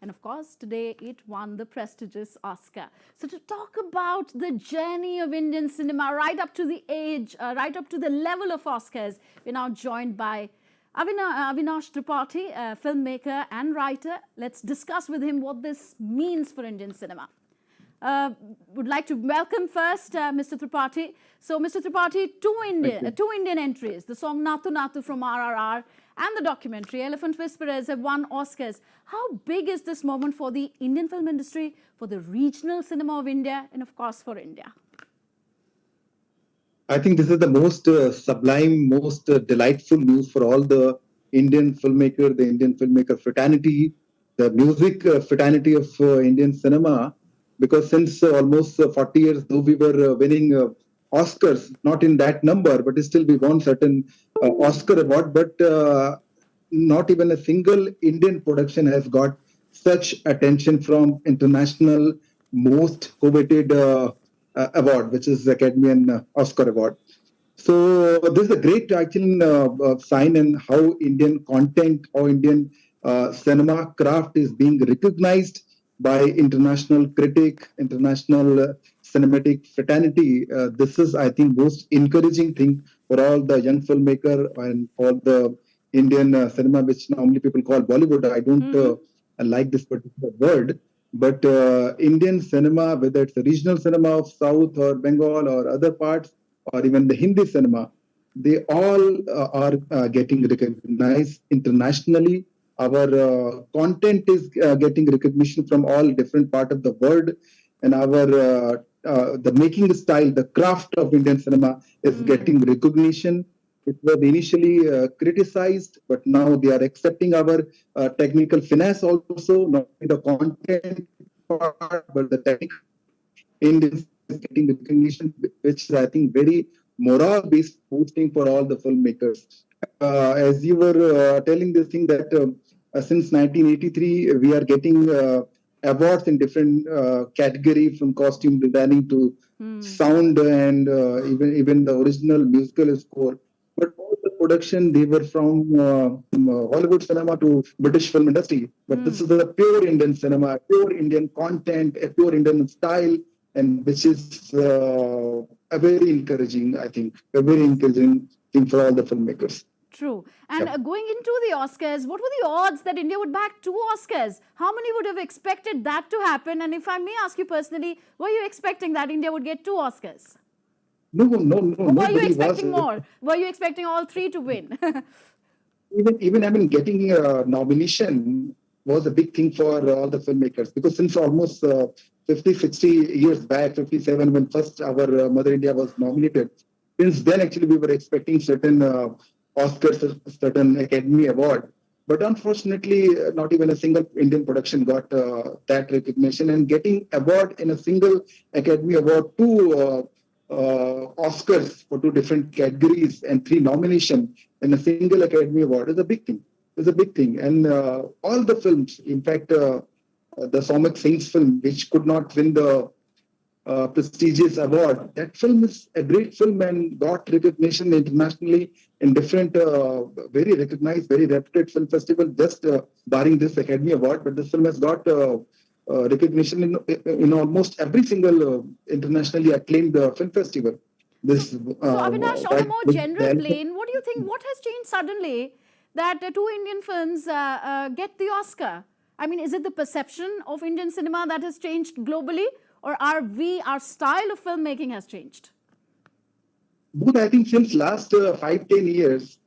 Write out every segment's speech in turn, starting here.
And of course, today it won the prestigious Oscar. So to talk about the journey of Indian cinema right up to the age, right up to the level of Oscars, we're now joined by Avinash Tripathi, a filmmaker and writer. Let's discuss with him what this means for Indian cinema. Would like to welcome first Mr. Tripathi. So, Mr. Tripathi, two Indian entries, the song Natu Natu from RRR and the documentary Elephant Whisperers have won Oscars. How big is this moment for the Indian film industry, for the regional cinema of India, and of course for India? I think this is the most sublime, most delightful news for all the Indian filmmaker, the Indian filmmaker fraternity, the music fraternity of Indian cinema. Because since almost 40 years, though we were winning Oscars, not in that number, but still we won certain Oscar award, but not even a single Indian production has got such attention from international most coveted award, which is Academy and Oscar Award. So this is a great actual sign in how Indian content or Indian cinema craft is being recognized by international critic, international cinematic fraternity. This is, I think, most encouraging thing for all the young filmmaker and all the Indian cinema, which normally people call Bollywood. I don't like this particular word, but Indian cinema, whether it's the regional cinema of South or Bengal or other parts, or even the Hindi cinema, they all are getting recognized internationally. Our content is getting recognition from all different parts of the world, and our the making style, the craft of Indian cinema is getting recognition. It was initially criticized, but now they are accepting our technical finesse also, not the content part, but the technical. Indian is getting recognition, which is, I think, very morale-based boosting for all the filmmakers. As you were telling this thing that since 1983, we are getting awards in different category, from costume designing to sound and even the original musical score. But all the production, they were from Hollywood cinema to British film industry. But this is the pure Indian cinema, pure Indian content, a pure Indian style, and which is a very encouraging, I think, a very encouraging thing for all the filmmakers. True. And going into the Oscars, what were the odds that India would bag 2 Oscars? How many would have expected that to happen? And if I may ask you personally, were you expecting that India would get 2 Oscars? No. Or were you expecting more? Were you expecting all 3 to win? even I mean, getting a nomination was a big thing for all the filmmakers, because since almost 50, 60 years back, 57, when first our Mother India was nominated, since then actually we were expecting certain Oscars, certain Academy Award. But unfortunately, not even a single Indian production got that recognition. And getting award in a single Academy Award, 2 Oscars for 2 different categories and 3 nominations in a single Academy Award is a big thing. It's a big thing. And all the films, in fact, the Soumik Singh's film, which could not win the prestigious award, that film is a great film and got recognition internationally in different very recognized, very reputed film festival, just barring this Academy Award. But this film has got recognition in almost every single internationally acclaimed film festival. This, so Avinash, on a more general plane, what do you think, what has changed suddenly that 2 Indian films get the Oscar? I mean, is it the perception of Indian cinema that has changed globally, or our style of filmmaking has changed? Both, I think, since last 5-10 years,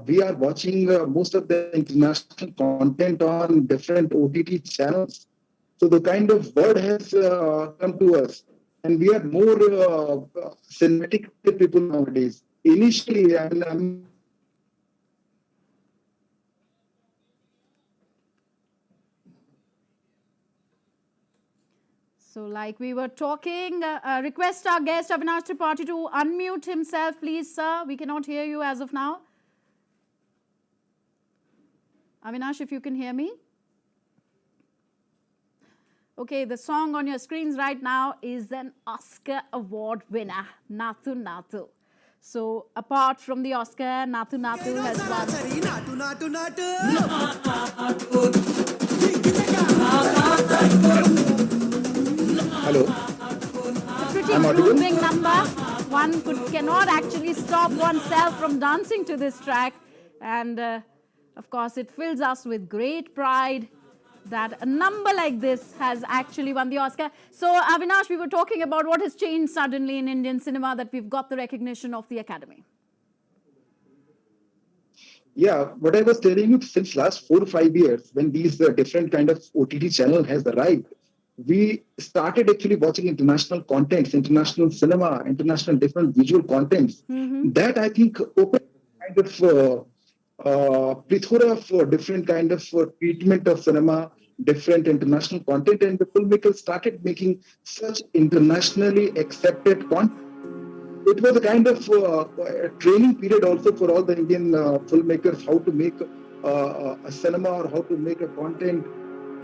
we are watching most of the international content on different OTT channels. So the kind of word has come to us, and we are more cinematic people nowadays. Initially, So like we were talking, request our guest Avinash Tripathi to unmute himself, please, sir. We cannot hear you as of now. Avinash, if you can hear me. Okay, the song on your screens right now is an Oscar Award winner, Natu Natu. So apart from the Oscar, Natu Natu has won. audible? grooving number. Cannot actually stop oneself from dancing to this track. And of course, it fills us with great pride that a number like this has actually won the Oscar. So, Avinash, we were talking about what has changed suddenly in Indian cinema, that we've got the recognition of the Academy. Yeah, what I was telling you, since last 4 to 5 years, when these different kind of OTT channel has arrived, we started actually watching international contents, international cinema, international different visual contents. That I think opened kind of plethora for different kind of treatment of cinema, different international content, and the filmmakers started making such internationally accepted content. It was a kind of a training period also for all the Indian filmmakers, how to make a cinema or how to make a content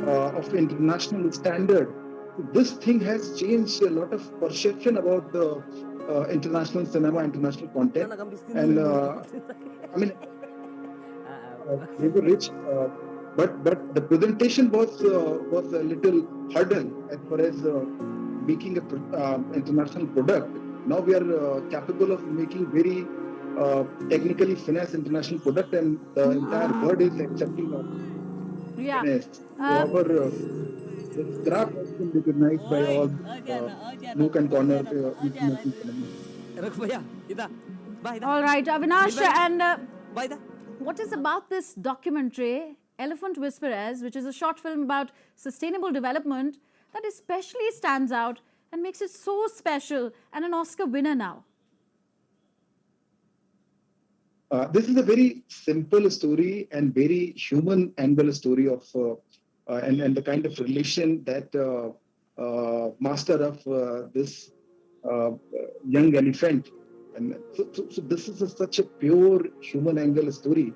of international standard. This thing has changed a lot of perception about the international cinema, international content. And I mean, they were rich, but the presentation was a little hurdle as far as making a international product. Now we are capable of making very technically finesse international product, and the entire world is accepting of finesse. Our craft has been recognized by all nook and corner international cinema. All right, Avinash, and what is about this documentary, Elephant Whisperers, which is a short film about sustainable development, that especially stands out and makes it so special and an Oscar winner now? This is a very simple story and very human angle story of and the kind of relation that master of this young elephant. And so this is such a pure human angle story.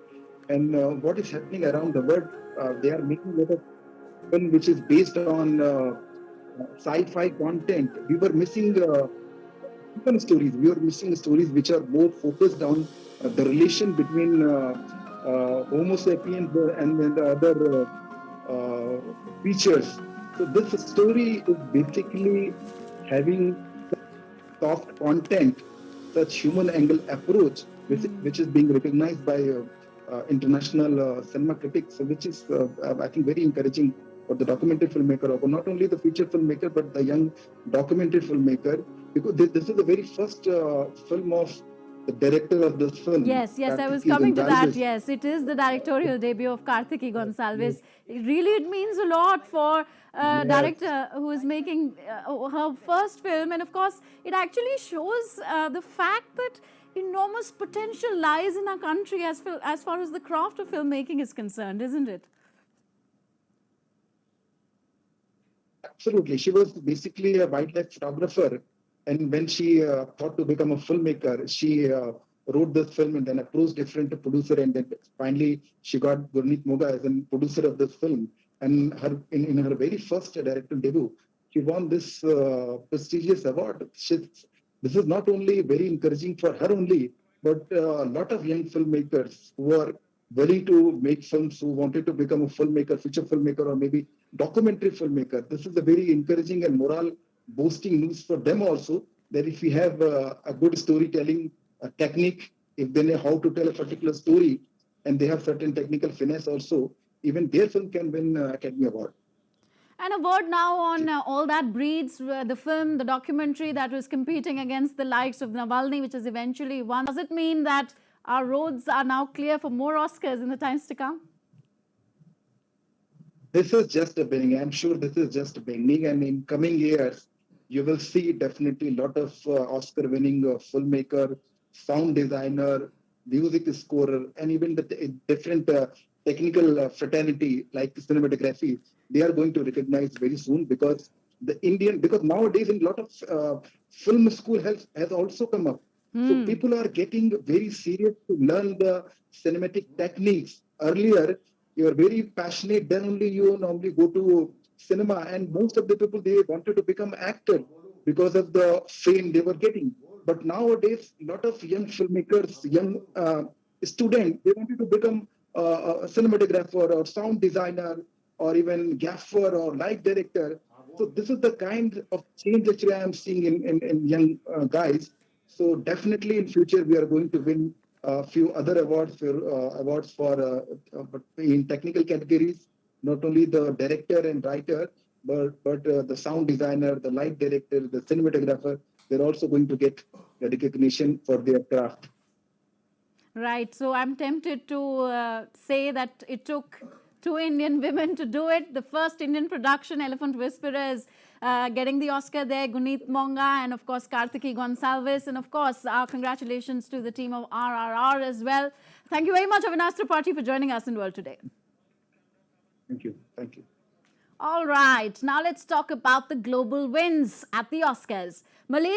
And what is happening around the world, they are making a lot of film which is based on sci-fi content. We were missing human stories. We were missing stories which are more focused on the relation between Homo sapiens and the other creatures. So this story is basically having soft content, such human angle approach, which is being recognized by international cinema critics, which is, I think, very encouraging for the documentary filmmaker, or not only the feature filmmaker, but the young documentary filmmaker, because this is the very first film of the director of this film. Yes, I was coming to that. Yes, it is the directorial debut of Kartiki Gonsalves. It means a lot for a director who is making her first film. And of course, it actually shows the fact that enormous potential lies in our country as far as the craft of filmmaking is concerned, isn't it? Absolutely. She was basically a wildlife photographer. And when she thought to become a filmmaker, she wrote this film and then approached different producer. And then finally, she got Gurneet Moga as a producer of this film. And in her very first directorial debut, she won this prestigious award. This is not only very encouraging for her only, but a lot of young filmmakers who are willing to make films, who wanted to become a filmmaker, feature filmmaker, or maybe documentary filmmaker. This is a very encouraging and moral boosting news for them also, that if we have a good storytelling technique, if they know how to tell a particular story, and they have certain technical finesse also, even their film can win Academy Award. And a word now on All That Breeds, the film, the documentary that was competing against the likes of Navalny, which has eventually won. Does it mean that our roads are now clear for more Oscars in the times to come? This is just a beginning. I'm sure this is just a beginning. And in coming years, you will see definitely a lot of Oscar-winning filmmaker, sound designer, music scorer, and even the different technical fraternity like cinematography. They are going to recognize very soon, because because nowadays in a lot of film school has also come up. So people are getting very serious to learn the cinematic techniques. Earlier, you are very passionate, then only you normally go to cinema, and most of the people, they wanted to become actor because of the fame they were getting. But nowadays, a lot of young filmmakers, young students, they wanted to become a cinematographer or sound designer or even gaffer or light director. So this is the kind of change actually I am seeing in young guys. So definitely in future we are going to win a few other awards but in technical categories. Not only the director and writer, but the sound designer, the light director, the cinematographer. They're also going to get the recognition for their craft. Right. So I'm tempted to say that it took two Indian women to do it. The first Indian production, Elephant Whisperers, getting the Oscar there, Guneet Monga, and of course Kartiki Gonsalves, and of course our congratulations to the team of RRR as well. Thank you very much, Avinash Tripathi, for joining us in World Today. Thank you. Thank you. All right. Now let's talk about the global wins at the Oscars. Malaysia